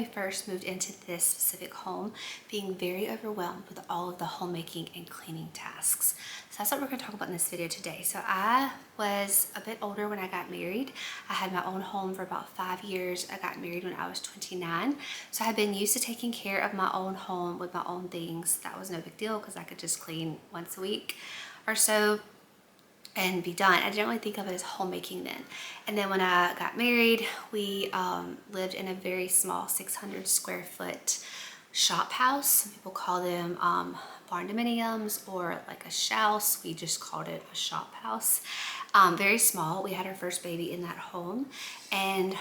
we first moved into this specific home, being very overwhelmed with all of the homemaking and cleaning tasks. So that's what we're going to talk about in this video today. So I was a bit older when I got married. I had my own home for about 5 years. I got married when I was 29. So I had been used to taking care of my own home with my own things. That was no big deal because I could just clean once a week or so and be done. I didn't really think of it as homemaking then. And then when I got married, we lived in a very small 600 square foot shop house. Some people call them barn dominiums or like a shouse. We just called it a shop house. Very small. We had our first baby in that home, and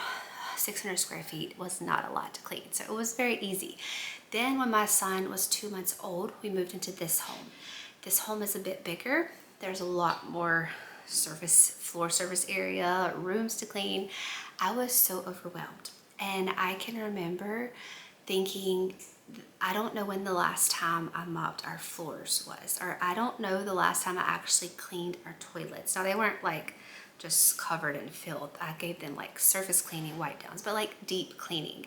600 square feet was not a lot to clean. So it was very easy. Then when my son was 2 months old, we moved into this home. This home is a bit bigger. There's a lot more floor surface area, rooms to clean. I was so overwhelmed. And I can remember thinking, I don't know when the last time I mopped our floors was, or I don't know the last time I actually cleaned our toilets. Now they weren't like just covered in filth. I gave them like surface cleaning wipe downs, but like deep cleaning.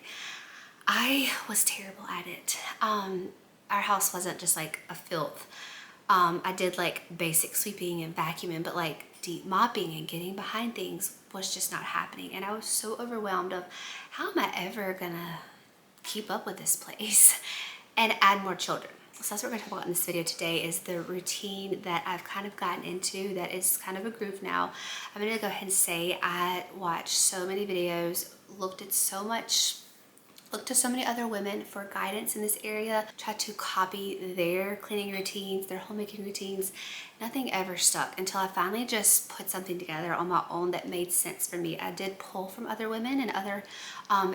I was terrible at it. Our house wasn't just like a filth. I did like basic sweeping and vacuuming, but like deep mopping and getting behind things was just not happening. And I was so overwhelmed of how am I ever gonna keep up with this place and add more children. So that's what we're gonna talk about in this video today, is the routine that I've kind of gotten into that is kind of a groove now. I'm gonna go ahead and say I watched so many videos, looked to so many other women for guidance in this area, tried to copy their cleaning routines, their homemaking routines. Nothing ever stuck until I finally just put something together on my own that made sense for me. I did pull from other women and other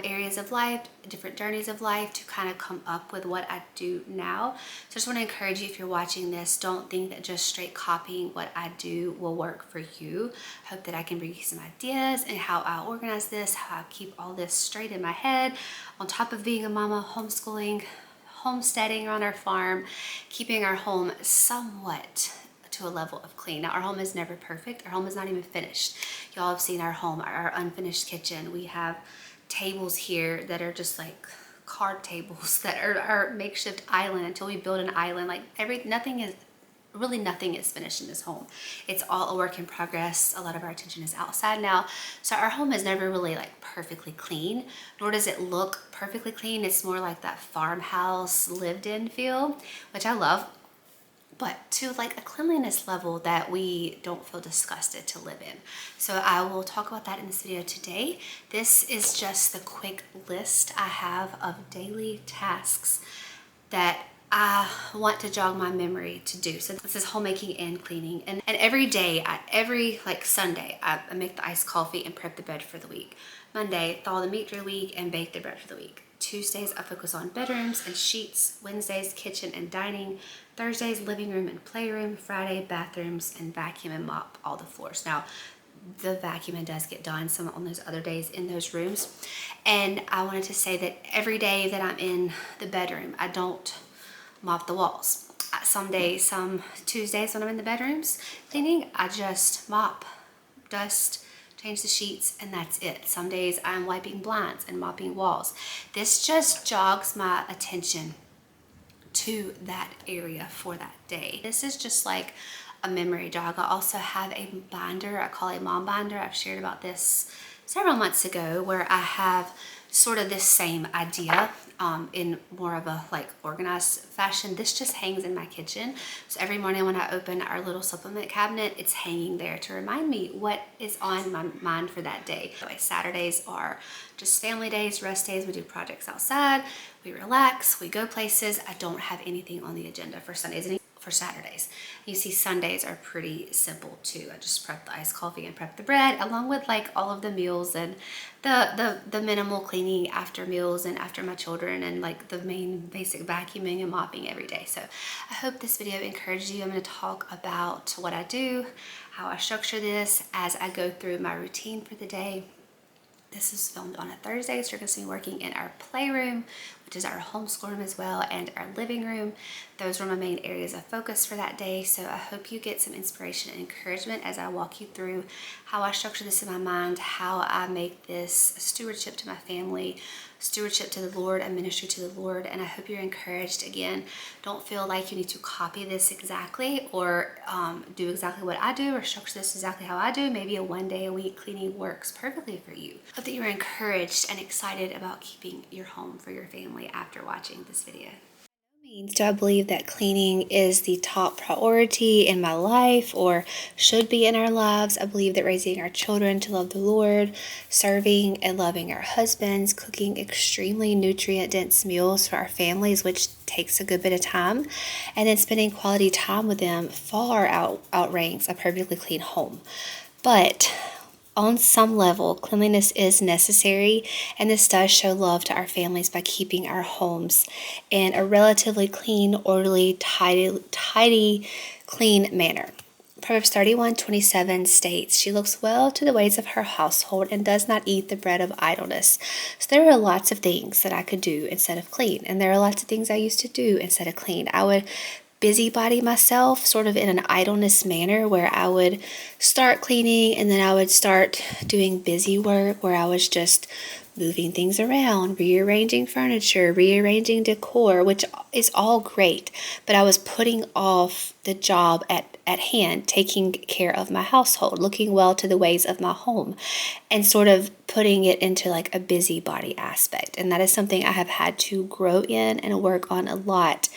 areas of life, different journeys of life, to kind of come up with what I do now. So I just want to encourage you, if you're watching this, don't think that just straight copying what I do will work for you. I hope that I can bring you some ideas and how I organize this, how I keep all this straight in my head, on top of being a mama, homeschooling, homesteading on our farm, keeping our home somewhat to a level of clean. Now our home is never perfect. Our home is not even finished. Y'all have seen our home, our unfinished kitchen. We have tables here that are just like card tables that are our makeshift island until we build an island. Like nothing is finished in this home. It's all a work in progress. A lot of our attention is outside now. So our home is never really like perfectly clean, nor does it look perfectly clean. It's more like that farmhouse lived in feel, which I love, but to like a cleanliness level that we don't feel disgusted to live in. So I will talk about that in this video today. This is just the quick list I have of daily tasks that I want to jog my memory to do. So this is homemaking and cleaning. And every day, every like Sunday, I make the iced coffee and prep the bed for the week. Monday, thaw the meat for the week and bake the bread for the week. Tuesdays, I focus on bedrooms and sheets. Wednesdays, kitchen and dining. Thursdays, living room and playroom. Friday, bathrooms, and vacuum and mop all the floors. Now, the vacuuming does get done some on those other days in those rooms. And I wanted to say that every day that I'm in the bedroom, I don't mop the walls. Some days, some Tuesdays when I'm in the bedrooms cleaning, I just mop, dust, change the sheets, and that's it. Some days I'm wiping blinds and mopping walls. This just jogs my attention to that area for that day. This is just like a memory jog. I also have a binder I call a mom binder. I've shared about this several months ago, where I have sort of this same idea in more of a like organized fashion. This just hangs in my kitchen. So every morning when I open our little supplement cabinet, it's hanging there to remind me what is on my mind for that day. Saturdays are just family days, rest days. We do projects outside, we relax, we go places. I don't have anything on the agenda for Sundays and for Saturdays. You see, Sundays are pretty simple too. I just prep the iced coffee and prep the bread, along with like all of the meals and the minimal cleaning after meals and after my children, and like the main basic vacuuming and mopping every day. So I hope this video encourages you. I'm going to talk about what I do, how I structure this as I go through my routine for the day. This is filmed on a Thursday, so you're gonna see me working in our playroom, which is our homeschool room as well, and our living room. Those were my main areas of focus for that day. So I hope you get some inspiration and encouragement as I walk you through how I structure this in my mind, how I make this a stewardship to my family, stewardship to the Lord and ministry to the Lord. And I hope you're encouraged. Again, don't feel like you need to copy this exactly or do exactly what I do or structure this exactly how I do. Maybe a 1 day a week cleaning works perfectly for you. Hope that you're encouraged and excited about keeping your home for your family after watching this video. Do I believe that cleaning is the top priority in my life or should be in our lives? I believe that raising our children to love the Lord, serving and loving our husbands, cooking extremely nutrient-dense meals for our families, which takes a good bit of time, and then spending quality time with them far outranks a perfectly clean home. But on some level, cleanliness is necessary, and this does show love to our families by keeping our homes in a relatively clean, orderly, tidy, clean manner. Proverbs 31:27 states, "She looks well to the ways of her household and does not eat the bread of idleness." So there are lots of things that I could do instead of clean, and there are lots of things I used to do instead of clean. I would busybody myself sort of in an idleness manner where I would start cleaning and then I would start doing busy work where I was just moving things around, rearranging furniture, rearranging decor, which is all great, but I was putting off the job at hand, taking care of my household, looking well to the ways of my home, and sort of putting it into like a busybody aspect. And that is something I have had to grow in and work on a lot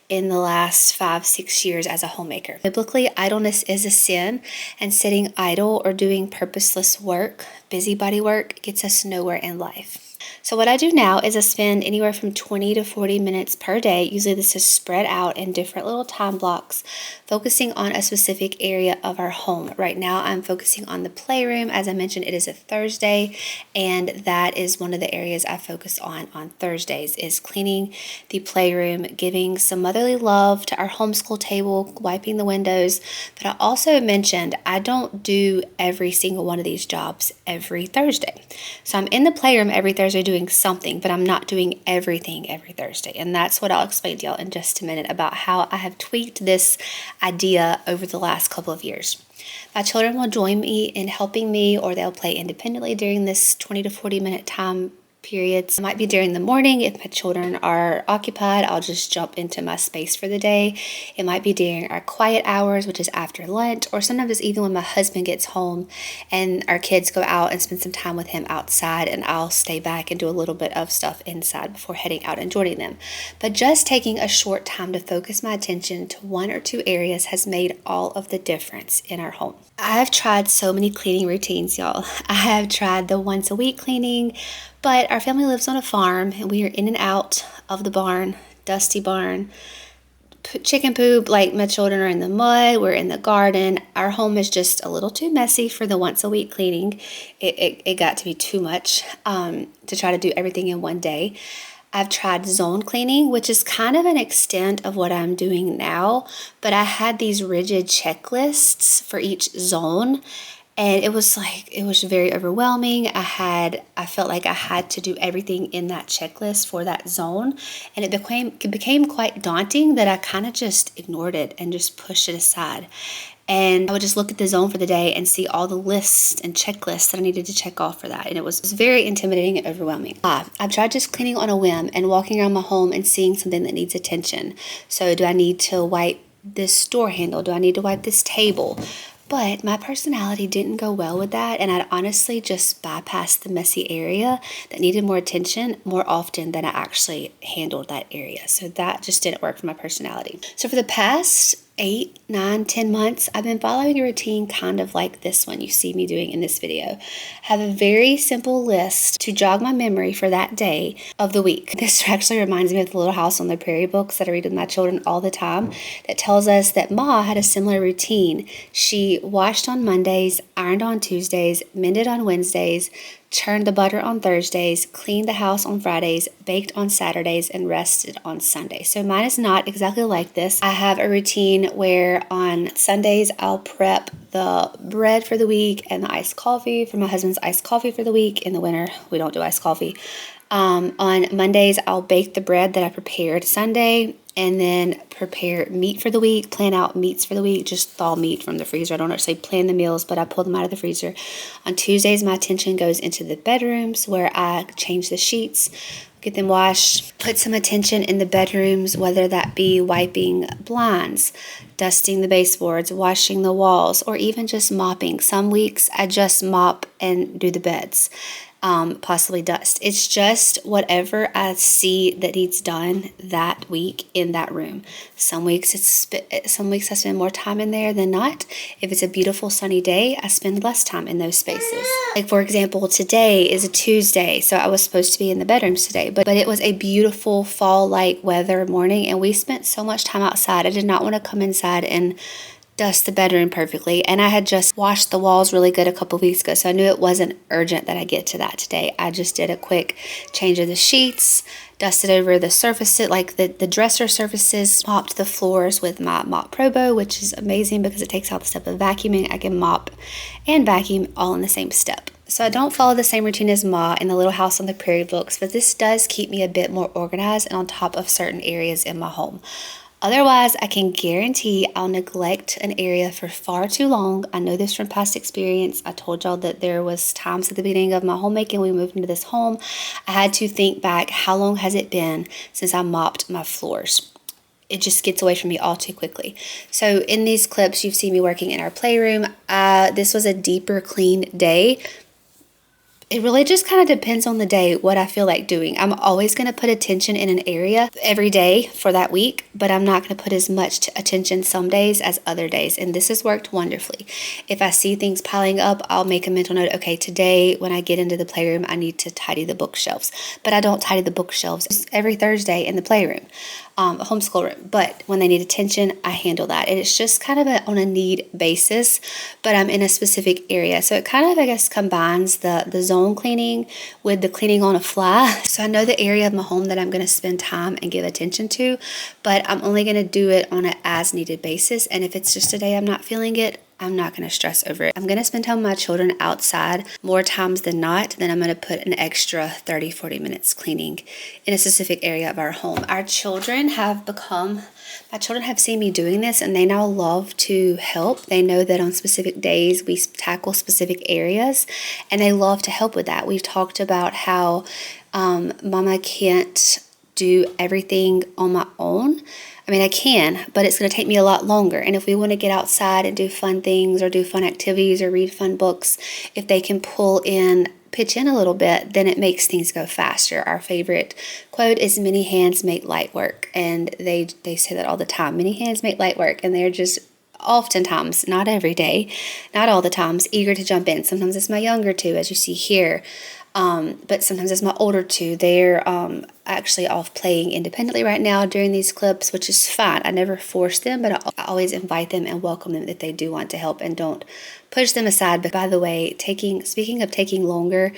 in the last 5-6 years as a homemaker. Biblically, idleness is a sin, and sitting idle or doing purposeless work, busybody work, gets us nowhere in life. So what I do now is I spend anywhere from 20 to 40 minutes per day. Usually this is spread out in different little time blocks, focusing on a specific area of our home. Right now I'm focusing on the playroom. As I mentioned, it is a Thursday, and that is one of the areas I focus on Thursdays, is cleaning the playroom, giving some motherly love to our homeschool table, wiping the windows. But I also mentioned I don't do every single one of these jobs every Thursday. So I'm in the playroom every Thursday doing something, but I'm not doing everything every Thursday. And that's what I'll explain to y'all in just a minute about how I have tweaked this idea over the last couple of years. My children will join me in helping me, or they'll play independently during this 20 to 40 minute time periods. It might be during the morning. If my children are occupied, I'll just jump into my space for the day. It might be during our quiet hours, which is after lunch, or sometimes it's even when my husband gets home and our kids go out and spend some time with him outside, and I'll stay back and do a little bit of stuff inside before heading out and joining them. But just taking a short time to focus my attention to one or two areas has made all of the difference in our home. I have tried so many cleaning routines, y'all. I have tried the once a week cleaning, but our family lives on a farm and we are in and out of the barn, dusty barn, chicken poop, like my children are in the mud, we're in the garden. Our home is just a little too messy for the once a week cleaning. It got to be too much to try to do everything in one day. I've tried zone cleaning, which is kind of an extent of what I'm doing now, but I had these rigid checklists for each zone, and it was very overwhelming. I felt like I had to do everything in that checklist for that zone, and it became quite daunting that I kind of just ignored it and just pushed it aside. And I would just look at the zone for the day and see all the lists and checklists that I needed to check off for that. And it was very intimidating and overwhelming. I've tried just cleaning on a whim and walking around my home and seeing something that needs attention. So do I need to wipe this door handle? Do I need to wipe this table? But my personality didn't go well with that, and I'd honestly just bypassed the messy area that needed more attention more often than I actually handled that area. So that just didn't work for my personality. So for the past 8, 9, 10 months, I've been following a routine kind of like this one you see me doing in this video. I have a very simple list to jog my memory for that day of the week. This actually reminds me of the Little House on the Prairie books that I read with my children all the time, that tells us that Ma had a similar routine. She washed on Mondays, ironed on Tuesdays, mended on Wednesdays, churned the butter on Thursdays, cleaned the house on Fridays, baked on Saturdays, and rested on Sundays. So mine is not exactly like this. I have a routine where on Sundays I'll prep the bread for the week and the iced coffee for my husband's iced coffee for the week. In the winter, we don't do iced coffee. On Mondays, I'll bake the bread that I prepared Sunday and then prepare meat for the week, plan out meats for the week, just thaw meat from the freezer. I don't actually plan the meals, but I pull them out of the freezer. On Tuesdays, my attention goes into the bedrooms where I change the sheets, get them washed, put some attention in the bedrooms, whether that be wiping blinds, dusting the baseboards, washing the walls, or even just mopping. Some weeks I just mop and do the beds. Possibly dust. It's just whatever I see that needs done that week in that room. Some weeks I spend more time in there than not. If it's a beautiful sunny day, I spend less time in those spaces. Like for example, today is a Tuesday, so I was supposed to be in the bedrooms today, but it was a beautiful fall-like weather morning, and we spent so much time outside. I did not want to come inside and dust the bedroom perfectly, and I had just washed the walls really good a couple weeks ago, so I knew it wasn't urgent that I get to that today. I just did a quick change of the sheets, dusted over the surfaces, like the dresser surfaces, mopped the floors with my Mop Probo, which is amazing because it takes out the step of vacuuming. I can mop and vacuum all in the same step. So I don't follow the same routine as Ma in the Little House on the Prairie books, but this does keep me a bit more organized and on top of certain areas in my home. Otherwise, I can guarantee I'll neglect an area for far too long. I know this from past experience. I told y'all that there was times at the beginning of my homemaking, we moved into this home. I had to think back, how long has it been since I mopped my floors? It just gets away from me all too quickly. So in these clips, you've seen me working in our playroom. This was a deeper clean day. It really just kind of depends on the day, what I feel like doing. I'm always going to put attention in an area every day for that week, but I'm not going to put as much attention some days as other days. And this has worked wonderfully. If I see things piling up, I'll make a mental note. Okay, today when I get into the playroom, I need to tidy the bookshelves. But I don't tidy the bookshelves every Thursday in the playroom. Homeschool room, but when they need attention, I handle that. And it's just kind of on a need basis, but I'm in a specific area. So it kind of, I guess, combines the zone cleaning with the cleaning on a fly. So I know the area of my home that I'm going to spend time and give attention to, but I'm only going to do it on an as needed basis. And if it's just a day I'm not feeling it, I'm not going to stress over it. I'm going to spend time with my children outside more times than not. Then I'm going to put an extra 30-40 minutes cleaning in a specific area of our home. My children have seen me doing this, and they now love to help. They know that on specific days we tackle specific areas, and they love to help with that. We've talked about how Mama can't do everything on my own. I mean, I can, but it's going to take me a lot longer. And if we want to get outside and do fun things or do fun activities or read fun books, if they can pitch in a little bit, then it makes things go faster. Our favorite quote is many hands make light work. And they say that all the time. Many hands make light work. And they're just oftentimes, not every day, not all the times, eager to jump in. Sometimes it's my younger two, as you see here. But sometimes it's my older two. They're actually off playing independently right now during these clips, which is fine. I never force them, but I always invite them and welcome them if they do want to help, and don't push them aside. But by the way, speaking of taking longer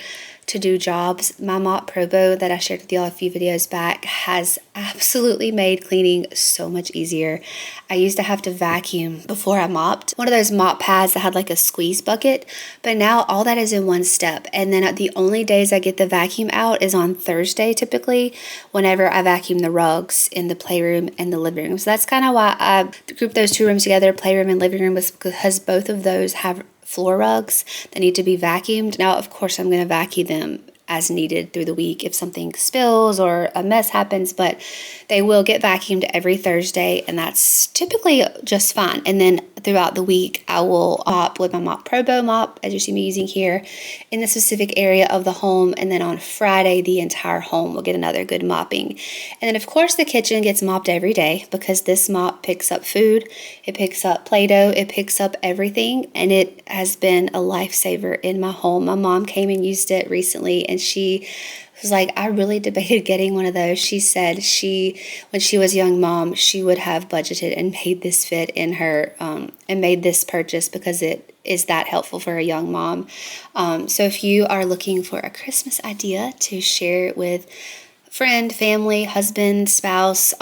to do jobs, my Mop Probo that I shared with y'all a few videos back has absolutely made cleaning so much easier. I used to have to vacuum before I mopped. One of those mop pads that had like a squeeze bucket, but now all that is in one step. And then the only days I get the vacuum out is on Thursday typically, whenever I vacuum the rugs in the playroom and the living room. So that's kind of why I grouped those two rooms together, playroom and living room, was because both of those have floor rugs that need to be vacuumed. Now, of course, I'm going to vacuum them as needed through the week if something spills or a mess happens, but they will get vacuumed every Thursday, and that's typically just fine. And then throughout the week, I will mop with my Mop Probo mop, as you see me using here, in the specific area of the home. And then on Friday, the entire home will get another good mopping. And then, of course, the kitchen gets mopped every day because this mop picks up food, it picks up Play-Doh, it picks up everything, and it has been a lifesaver in my home. My mom came and used it recently, and she was like, I really debated getting one of those. She said when she was a young mom, she would have budgeted and made this fit in her, and made this purchase because it is that helpful for a young mom. So if you are looking for a Christmas idea to share with friend, family, husband, spouse,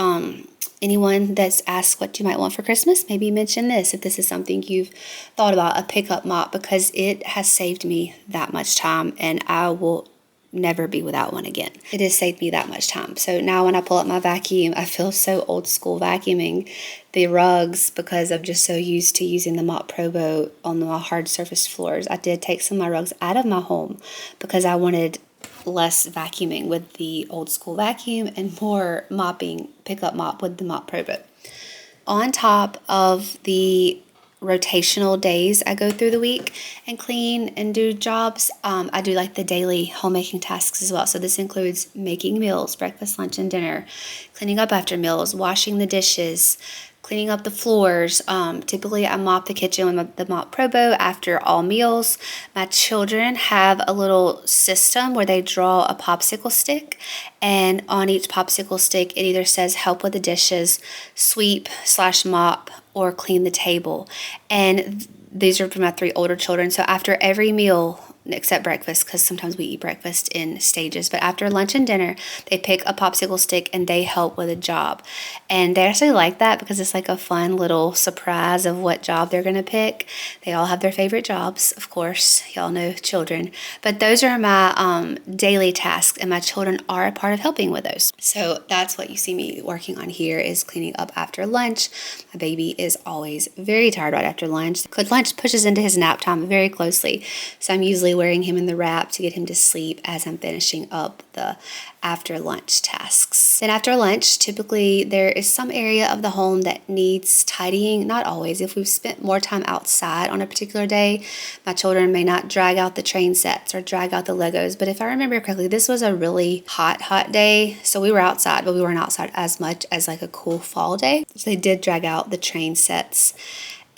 anyone that's asked what you might want for Christmas, maybe mention this if this is something you've thought about, a pickup mop, because it has saved me that much time, and I will never be without one again. It has saved me that much time. So now when I pull up my vacuum, I feel so old school vacuuming the rugs because I'm just so used to using the Mop Probo on the hard surface floors. I did take some of my rugs out of my home because I wanted less vacuuming with the old school vacuum and more mopping, pickup mop with the Mop Probo. On top of the rotational days I go through the week and clean and do jobs, I do like the daily homemaking tasks as well. So this includes making meals, breakfast, lunch, and dinner, cleaning up after meals, washing the dishes, cleaning up the floors. Typically I mop the kitchen with the Mop Probo after all meals. My children have a little system where they draw a popsicle stick, and on each popsicle stick it either says help with the dishes, sweep/mop, or clean the table. And these are for my 3 older children. So after every meal, except breakfast, because sometimes we eat breakfast in stages, but after lunch and dinner, they pick a popsicle stick and they help with a job. And they actually like that because it's like a fun little surprise of what job they're going to pick. They all have their favorite jobs, of course. Y'all know children. But those are my daily tasks, and my children are a part of helping with those. So that's what you see me working on here, is cleaning up after lunch. My baby is always very tired right after lunch. Lunch pushes into his nap time very closely, so I'm usually wearing him in the wrap to get him to sleep as I'm finishing up the after lunch tasks. Then after lunch, typically there is some area of the home that needs tidying. Not always. If we've spent more time outside on a particular day, my children may not drag out the train sets or drag out the Legos. But if I remember correctly, this was a really hot day. So we were outside, but we weren't outside as much as like a cool fall day. So they did drag out the train sets,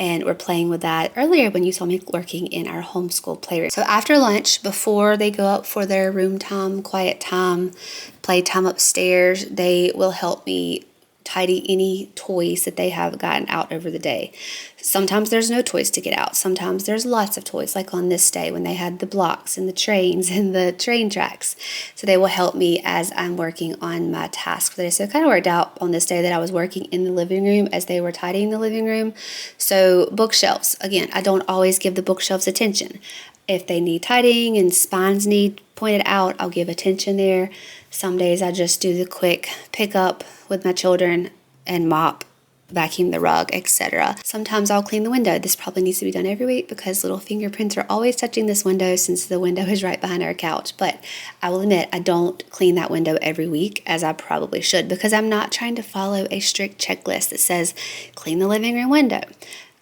and we're playing with that earlier when you saw me working in our homeschool playroom. So after lunch, before they go up for their room time, quiet time, play time upstairs, they will help me tidy any toys that they have gotten out over the day. Sometimes there's no toys to get out. Sometimes there's lots of toys, like on this day when they had the blocks and the trains and the train tracks. So they will help me as I'm working on my task for the day. So it kind of worked out on this day that I was working in the living room as they were tidying the living room. So bookshelves, again, I don't always give the bookshelves attention. If they need tidying and spines need pointed out, I'll give attention there. Some days I just do the quick pick up with my children and mop, vacuum the rug, etc. Sometimes I'll clean the window. This probably needs to be done every week because little fingerprints are always touching this window since the window is right behind our couch. But I will admit, I don't clean that window every week as I probably should, because I'm not trying to follow a strict checklist that says clean the living room window,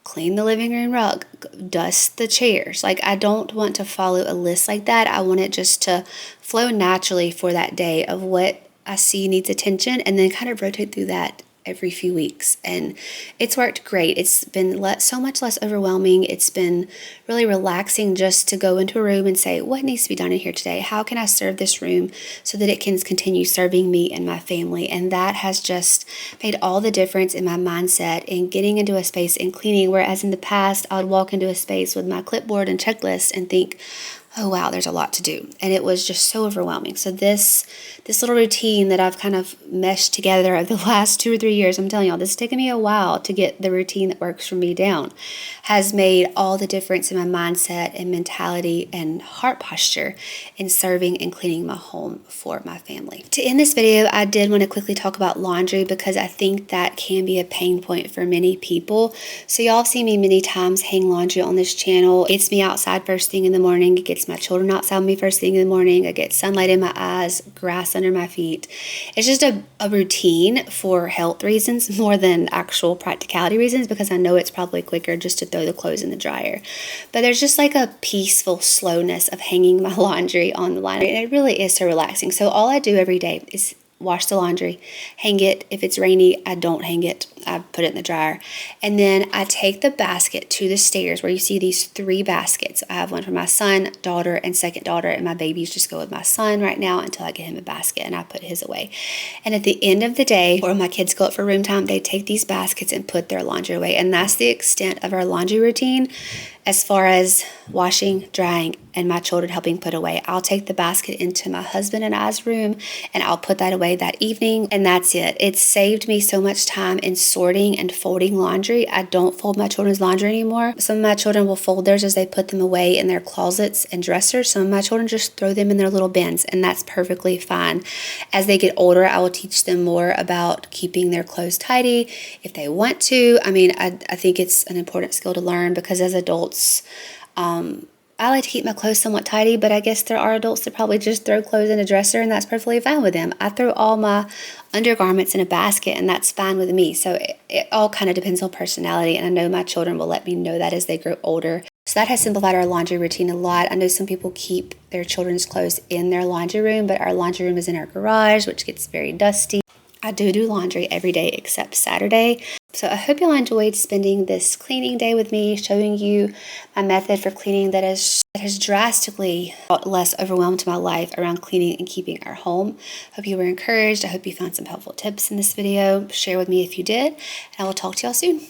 clean the living room rug, dust the chairs. Like, I don't want to follow a list like that. I want it just to flow naturally for that day of what I see needs attention, and then kind of rotate through that every few weeks. And it's worked great. It's been so much less overwhelming. It's been really relaxing just to go into a room and say, what needs to be done in here today? How can I serve this room so that it can continue serving me and my family? And that has just made all the difference in my mindset in getting into a space and cleaning. Whereas in the past, I would walk into a space with my clipboard and checklist and think, oh wow, there's a lot to do. And it was just so overwhelming. So this little routine that I've kind of meshed together over the last 2 or 3 years, I'm telling y'all, this has taken me a while to get the routine that works for me down, has made all the difference in my mindset and mentality and heart posture in serving and cleaning my home for my family. To end this video, I did want to quickly talk about laundry because I think that can be a pain point for many people. So y'all have seen me many times hang laundry on this channel. It gets me outside first thing in the morning. It gets my children outside me first thing in the morning. I get sunlight in my eyes, grass under my feet. It's just a routine for health reasons more than actual practicality reasons, because I know it's probably quicker just to throw the clothes in the dryer. But there's just like a peaceful slowness of hanging my laundry on the line, and it really is so relaxing. So all I do every day is wash the laundry, hang it. If it's rainy, I don't hang it. I put it in the dryer. And then I take the basket to the stairs where you see these 3 baskets. I have one for my son, daughter, and second daughter, and my babies just go with my son right now until I get him a basket, and I put his away. And at the end of the day, or when my kids go up for room time, they take these baskets and put their laundry away. And that's the extent of our laundry routine. As far as washing, drying, and my children helping put away, I'll take the basket into my husband and I's room and I'll put that away that evening, and that's it. It's saved me so much time in sorting and folding laundry. I don't fold my children's laundry anymore. Some of my children will fold theirs as they put them away in their closets and dressers. Some of my children just throw them in their little bins, and that's perfectly fine. As they get older, I will teach them more about keeping their clothes tidy if they want to. I mean, I think it's an important skill to learn, because as adults, I like to keep my clothes somewhat tidy, but I guess there are adults that probably just throw clothes in a dresser, and that's perfectly fine with them. I throw all my undergarments in a basket, and that's fine with me. So it all kind of depends on personality, and I know my children will let me know that as they grow older. So that has simplified our laundry routine a lot. I know some people keep their children's clothes in their laundry room, but our laundry room is in our garage, which gets very dusty. I do laundry every day except Saturday. So I hope y'all enjoyed spending this cleaning day with me, showing you my method for cleaning that has drastically brought less overwhelm to my life around cleaning and keeping our home. Hope you were encouraged. I hope you found some helpful tips in this video. Share with me if you did, and I will talk to y'all soon.